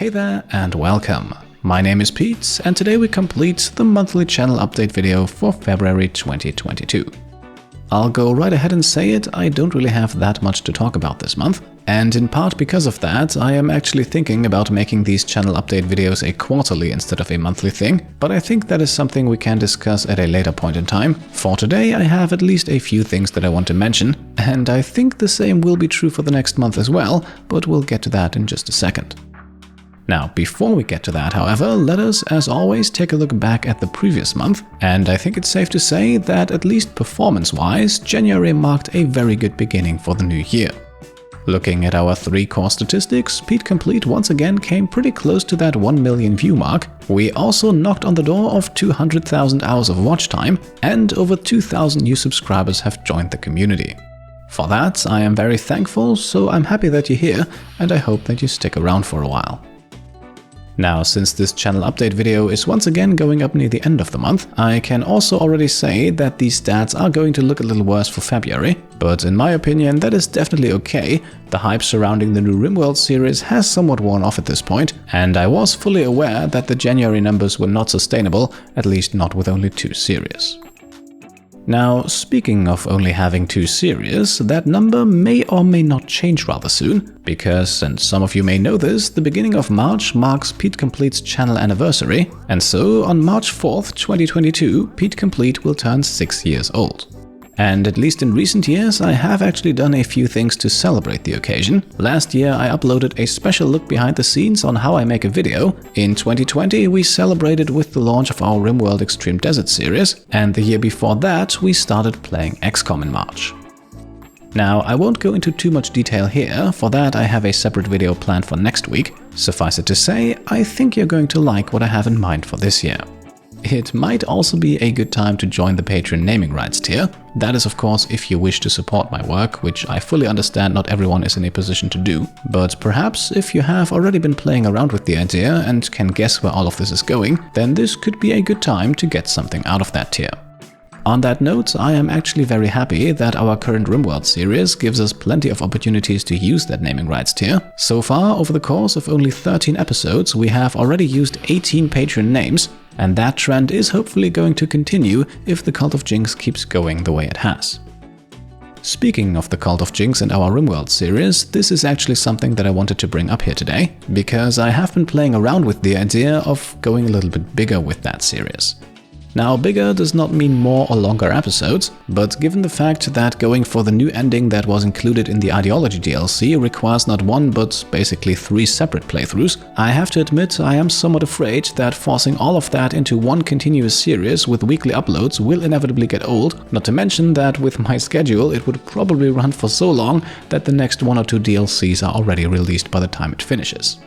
Hey there and welcome. My name is Pete and today we complete the monthly channel update video for February 2022. I'll go right ahead and say it, I don't really have that much to talk about this month, and in part because of that, I am actually thinking about making these channel update videos a quarterly instead of a monthly thing, but I think that is something we can discuss at a later point in time. For today, I have at least a few things that I want to mention, and I think the same will be true for the next month as well, but we'll get to that in just a second. Now, before we get to that, however, let us, as always, take a look back at the previous month, and I think it's safe to say that, at least performance-wise, January marked a very good beginning for the new year. Looking at our 3 core statistics, Pete Complete once again came pretty close to that 1 million view mark. We also knocked on the door of 200,000 hours of watch time, and over 2,000 new subscribers have joined the community. For that, I am very thankful, so I'm happy that you're here, and I hope that you stick around for a while. Now, since this channel update video is once again going up near the end of the month, I can also already say that these stats are going to look a little worse for February, but in my opinion that is definitely okay. The hype surrounding the new RimWorld series has somewhat worn off at this point, and I was fully aware that the January numbers were not sustainable, at least not with only 2 series. Now, speaking of only having 2 series, that number may or may not change rather soon, because, and some of you may know this, the beginning of March marks Pete Complete's channel anniversary, and so on March 4th, 2022, Pete Complete will turn 6 years old. And at least in recent years, I have actually done a few things to celebrate the occasion. Last year, I uploaded a special look behind the scenes on how I make a video. In 2020, we celebrated with the launch of our RimWorld Extreme Desert series, and the year before that, we started playing XCOM in March. Now, I won't go into too much detail here, for that I have a separate video planned for next week. Suffice it to say, I think you're going to like what I have in mind for this year. It might also be a good time to join the Patreon naming rights tier. That is, of course, if you wish to support my work, which I fully understand not everyone is in a position to do. But perhaps if you have already been playing around with the idea and can guess where all of this is going, then this could be a good time to get something out of that tier. On that note, I am actually very happy that our current RimWorld series gives us plenty of opportunities to use that naming rights tier. So far, over the course of only 13 episodes, we have already used 18 Patreon names, and that trend is hopefully going to continue if the Cult of Jinx keeps going the way it has. Speaking of the Cult of Jinx and our RimWorld series, this is actually something that I wanted to bring up here today, because I have been playing around with the idea of going a little bit bigger with that series. Now, bigger does not mean more or longer episodes, but given the fact that going for the new ending that was included in the Ideology DLC requires not 1 but basically 3 separate playthroughs, I have to admit I am somewhat afraid that forcing all of that into one continuous series with weekly uploads will inevitably get old, not to mention that with my schedule it would probably run for so long that the next 1 or 2 DLCs are already released by the time it finishes.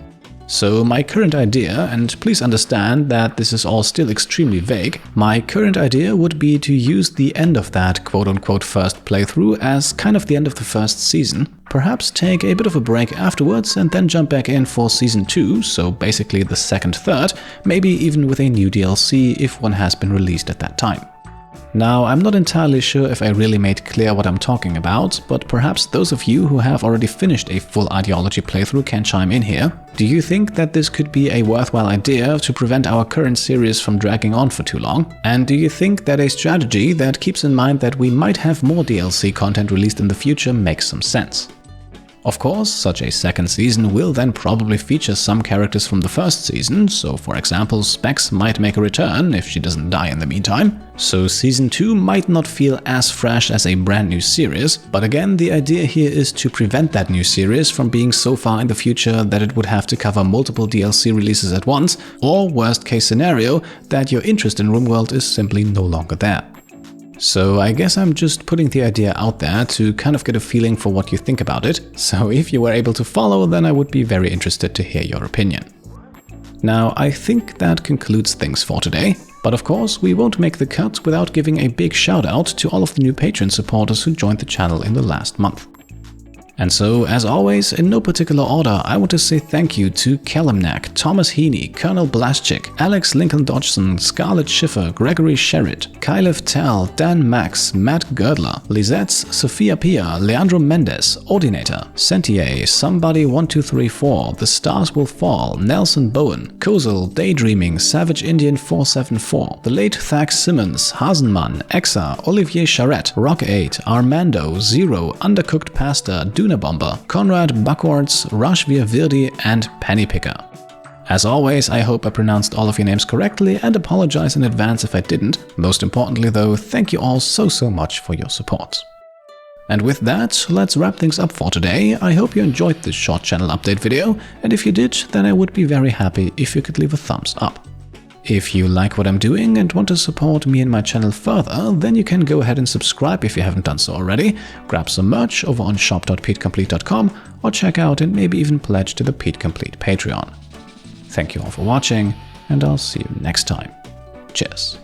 So my current idea, and please understand that this is all still extremely vague, my current idea would be to use the end of that quote-unquote first playthrough as kind of the end of the first season, perhaps take a bit of a break afterwards and then jump back in for season 2, so basically the second third, maybe even with a new DLC if one has been released at that time. Now, I'm not entirely sure if I really made clear what I'm talking about, but perhaps those of you who have already finished a full Ideology playthrough can chime in here. Do you think that this could be a worthwhile idea to prevent our current series from dragging on for too long? And do you think that a strategy that keeps in mind that we might have more DLC content released in the future makes some sense? Of course, such a second season will then probably feature some characters from the first season, so for example Specs might make a return if she doesn't die in the meantime. So season 2 might not feel as fresh as a brand new series, but again the idea here is to prevent that new series from being so far in the future that it would have to cover multiple DLC releases at once, or worst case scenario, that your interest in RimWorld is simply no longer there. So I guess I'm just putting the idea out there to kind of get a feeling for what you think about it, so if you were able to follow, then I would be very interested to hear your opinion. Now, I think that concludes things for today, but of course we won't make the cut without giving a big shout out to all of the new Patreon supporters who joined the channel in the last month. And so, as always, in no particular order, I want to say thank you to Kalimnak, Thomas Heaney, Colonel Blaschik, Alex Lincoln Dodgson, Scarlett Schiffer, Gregory Sherritt, Kylef Tal, Dan Max, Matt Girdler, Lizetz, Sophia Pia, Leandro Mendez, Ordinator, Sentier, Somebody1234, The Stars Will Fall, Nelson Bowen, Kozel, Daydreaming, Savage Indian 474, the late Thax Simmons, Hasenmann, Exa, Olivier Charette, Rock 8, Armando, Zero, Undercooked Pasta, Duna Bomber, Konrad Backwards, Rashvir Virdi, and Pennypicker. As always, I hope I pronounced all of your names correctly and apologize in advance if I didn't. Most importantly though, thank you all so much for your support. And with that, let's wrap things up for today. I hope you enjoyed this short channel update video, and if you did, then I would be very happy if you could leave a thumbs up. If you like what I'm doing and want to support me and my channel further, then you can go ahead and subscribe if you haven't done so already, grab some merch over on shop.petecomplete.com, or check out and maybe even pledge to the Pete Complete Patreon. Thank you all for watching, and I'll see you next time. Cheers.